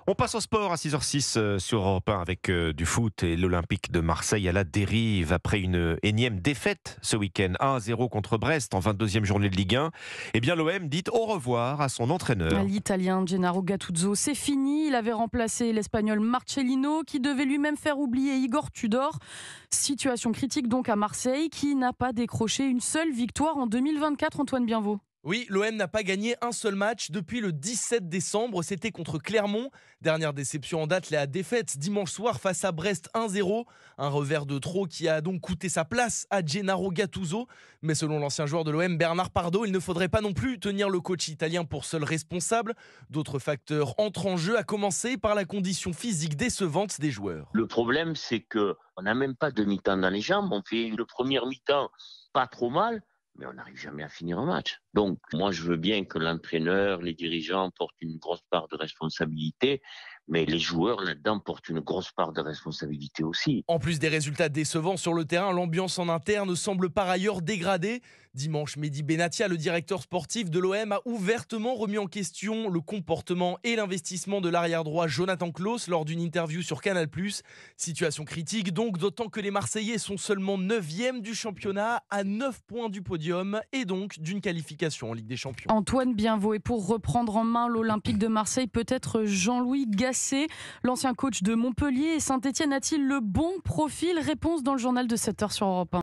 On passe au sport à 6h06 sur Europe 1 avec du foot et l'Olympique de Marseille à la dérive après une énième défaite ce week-end 1-0 contre Brest en 22e journée de Ligue 1. Eh bien l'OM dit au revoir à son entraîneur. L'Italien Gennaro Gattuso, c'est fini. Il avait remplacé l'Espagnol Marcellino qui devait lui-même faire oublier Igor Tudor. Situation critique donc à Marseille qui n'a pas décroché une seule victoire en 2024, Antoine Bienvaux. Oui, l'OM n'a pas gagné un seul match depuis le 17 décembre, c'était contre Clermont. Dernière déception en date, la défaite dimanche soir face à Brest 1-0. Un revers de trop qui a donc coûté sa place à Gennaro Gattuso. Mais selon l'ancien joueur de l'OM, Bernard Pardo, il ne faudrait pas non plus tenir le coach italien pour seul responsable. D'autres facteurs entrent en jeu, à commencer par la condition physique décevante des joueurs. Le problème, c'est qu'on n'a même pas de mi-temps dans les jambes. On fait le premier mi-temps pas trop mal, mais on n'arrive jamais à finir un match. Donc, moi, je veux bien que l'entraîneur, les dirigeants portent une grosse part de responsabilité, mais les joueurs, là-dedans, portent une grosse part de responsabilité aussi. En plus des résultats décevants sur le terrain, l'ambiance en interne semble par ailleurs dégradée. Dimanche, Mehdi Benatia, le directeur sportif de l'OM, a ouvertement remis en question le comportement et l'investissement de l'arrière-droit Jonathan Klaus lors d'une interview sur Canal+. Situation critique donc, d'autant que les Marseillais sont seulement 9e du championnat, à 9 points du podium et donc d'une qualification en Ligue des Champions. Antoine Bienvaux, et pour reprendre en main l'Olympique de Marseille, peut-être Jean-Louis Gasset, l'ancien coach de Montpellier et Saint-Etienne, a-t-il le bon profil? Réponse dans le journal de 7h sur Europe 1.